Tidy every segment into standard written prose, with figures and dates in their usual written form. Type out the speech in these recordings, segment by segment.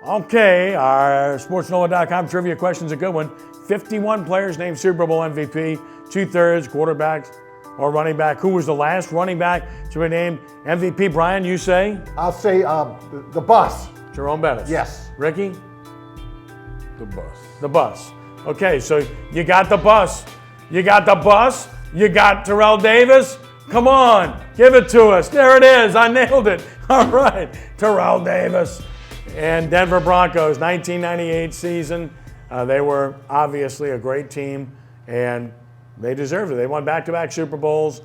Okay, our sportsNOLA.com trivia question's a good one. 51 players named Super Bowl MVP, 2/3 quarterbacks or running back. Who was the last running back to be named MVP? Brian, you say? I'll say the bus. Jerome Bettis. Yes. Ricky? The bus. The bus. Okay, so you got the bus. You got the bus. You got Terrell Davis. Come on, give it to us. There it is. I nailed it. All right, Terrell Davis. And Denver Broncos, 1998 season. They were obviously a great team, and they deserved it. They won back-to-back Super Bowls.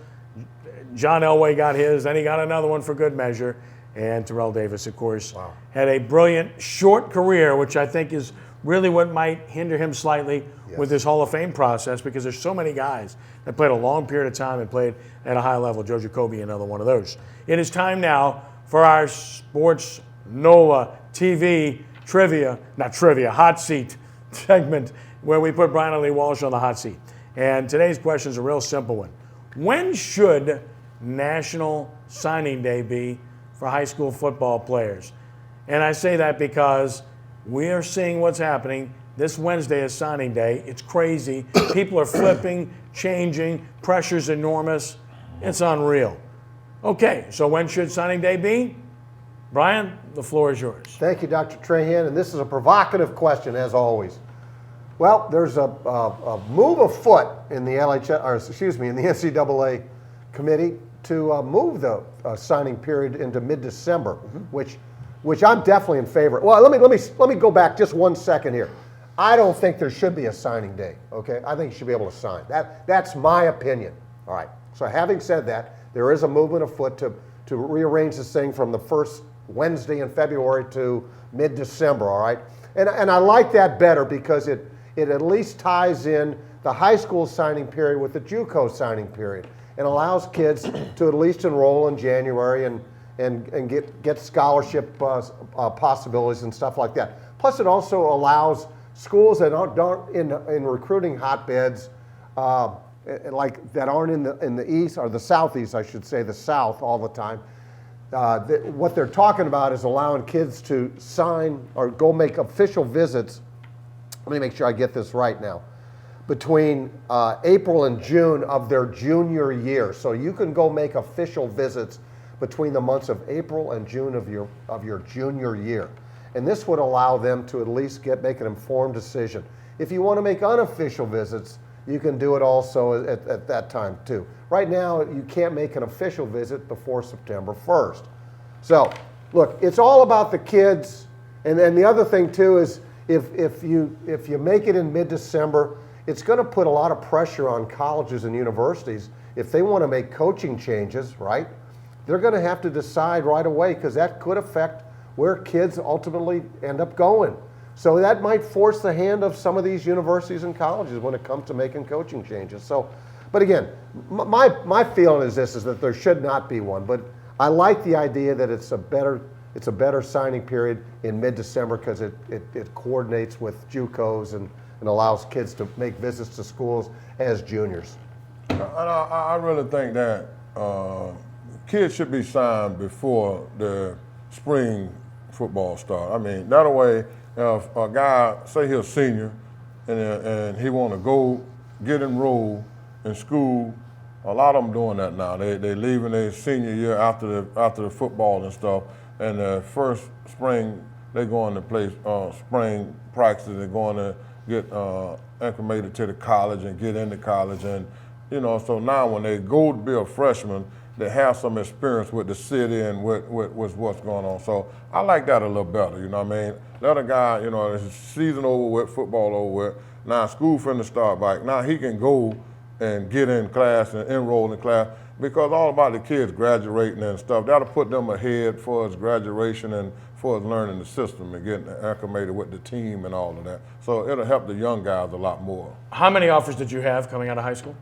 John Elway got his, then he got another one for good measure. And Terrell Davis, of course, had a brilliant short career, which I think is really what might hinder him slightly with this Hall of Fame process, because there's so many guys that played a long period of time and played at a high level. Joe Jacoby, another one of those. It is time now for our sportsNOLAtv hot seat segment, where we put Brian and Lee Walsh on the hot seat. And today's question is a real simple one. When should National Signing Day be for high school football players? And I say that because we are seeing what's happening. This Wednesday is signing day. It's crazy. People are flipping, changing. Pressure's enormous. It's unreal. Okay, so when should signing day be? Brian, the floor is yours. Thank you, Dr. Trahan. And this is a provocative question, as always. Well, there's a move afoot in the in the NCAA committee to move the signing period into mid-December, which I'm definitely in favor. Well, let me go back just 1 second here. I don't think there should be a signing day. Okay, I think you should be able to sign. That's my opinion. All right. So having said that, there is a movement afoot to rearrange this thing from the first Wednesday in February to mid-December. All right, and I like that better because it at least ties in the high school signing period with the JUCO signing period, and allows kids to at least enroll in January and get scholarship possibilities and stuff like that. Plus, it also allows schools that aren't in recruiting hotbeds, like that aren't in the East or the Southeast, I should say, the South all the time. What they're talking about is allowing kids to sign or go make official visits. Let me make sure I get this right now. Between April and June of their junior year, so you can go make official visits between the months of April and June of your junior year. And this would allow them to at least make an informed decision. If you want to make unofficial visits, you can do it also at that time too. Right now, you can't make an official visit before September 1st. So, look, it's all about the kids. And then the other thing too is if you make it in mid-December, it's going to put a lot of pressure on colleges and universities. If they want to make coaching changes, right, they're going to have to decide right away, because that could affect where kids ultimately end up going. So that might force the hand of some of these universities and colleges when it comes to making coaching changes. So, but again, my feeling is that there should not be one. But I like the idea that it's a better signing period in mid-December, because it coordinates with JUCOs and allows kids to make visits to schools as juniors. I really think that kids should be signed before the spring football start. I mean, that way, if a guy, say he's a senior, and he want to go get enrolled in school, a lot of them doing that now. They leaving their senior year after the football and stuff, and the first spring they going to play spring practice. They're going to get acclimated to the college and get into college, and so now when they go to be a freshman, they have some experience with the city and with what's going on. So I like that a little better, you know what I mean? Let a guy, his season over with, football over with, now school finna start back. Now he can go and get in class and enroll in class, because all about the kids graduating and stuff, that'll put them ahead for his graduation and for his learning the system and getting acclimated with the team and all of that. So it'll help the young guys a lot more. How many offers did you have coming out of high school?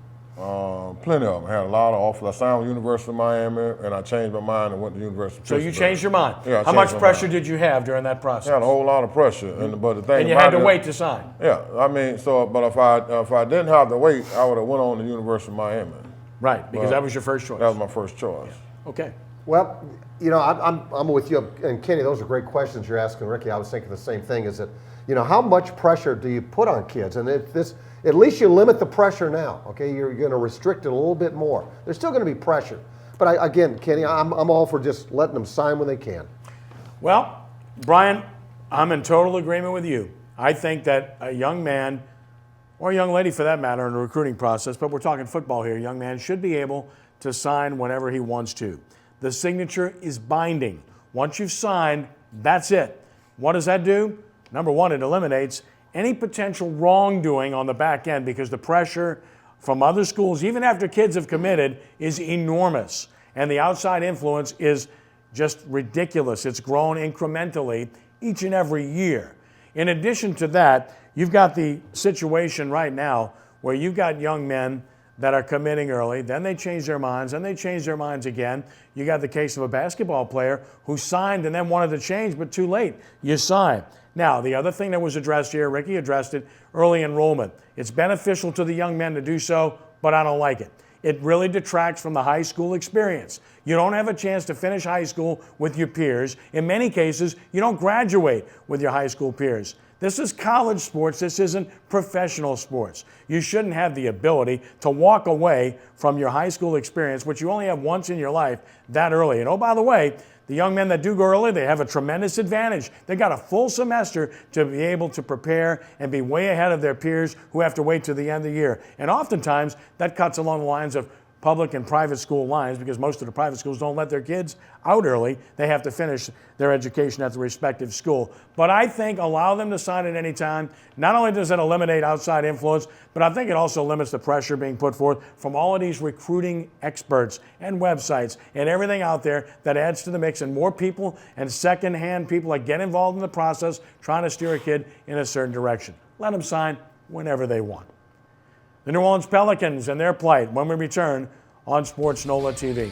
Plenty of them. I had a lot of offers. I signed with University of Miami, and I changed my mind and went to University of So Pittsburgh. you changed your mind? Yeah. How much pressure did you have during that process? I had a whole lot of pressure, but the thing and you had to wait to sign? Yeah, I mean, but if I didn't have to wait, I would have went on to University of Miami. Right, because that was your first choice. That was my first choice. Yeah. Okay. Well, you know, I'm with you. And Kenny, those are great questions you're asking, Ricky. I was thinking the same thing. Is that, you know, how much pressure do you put on kids? And if this, at least you limit the pressure now. Okay, you're going to restrict it a little bit more. There's still going to be pressure, but again, Kenny, I'm all for just letting them sign when they can. Well, Brian, I'm in total agreement with you. I think that a young man, or a young lady for that matter, in the recruiting process, but we're talking football here, a young man should be able to sign whenever he wants to. The signature is binding. Once you've signed, that's it. What does that do? Number one, it eliminates any potential wrongdoing on the back end, because the pressure from other schools, even after kids have committed, is enormous. And the outside influence is just ridiculous. It's grown incrementally each and every year. In addition to that, you've got the situation right now where you've got young men that are committing early, then they change their minds, then they change their minds again. You got the case of a basketball player who signed and then wanted to change, but too late. You sign. Now, the other thing that was addressed here, Ricky addressed it, early enrollment. It's beneficial to the young men to do so, but I don't like it. It really detracts from the high school experience. You don't have a chance to finish high school with your peers. In many cases, you don't graduate with your high school peers. This is college sports. This isn't professional sports. You shouldn't have the ability to walk away from your high school experience, which you only have once in your life, that early. And oh, by the way, the young men that do go early, they have a tremendous advantage. They got a full semester to be able to prepare and be way ahead of their peers who have to wait to the end of the year. And oftentimes, that cuts along the lines of public and private school lines, because most of the private schools don't let their kids out early. They have to finish their education at the respective school. But I think allow them to sign at any time. Not only does it eliminate outside influence, but I think it also limits the pressure being put forth from all of these recruiting experts and websites and everything out there that adds to the mix, and more people and secondhand people that get involved in the process trying to steer a kid in a certain direction. Let them sign whenever they want. The New Orleans Pelicans and their plight when we return on sportsNOLAtv.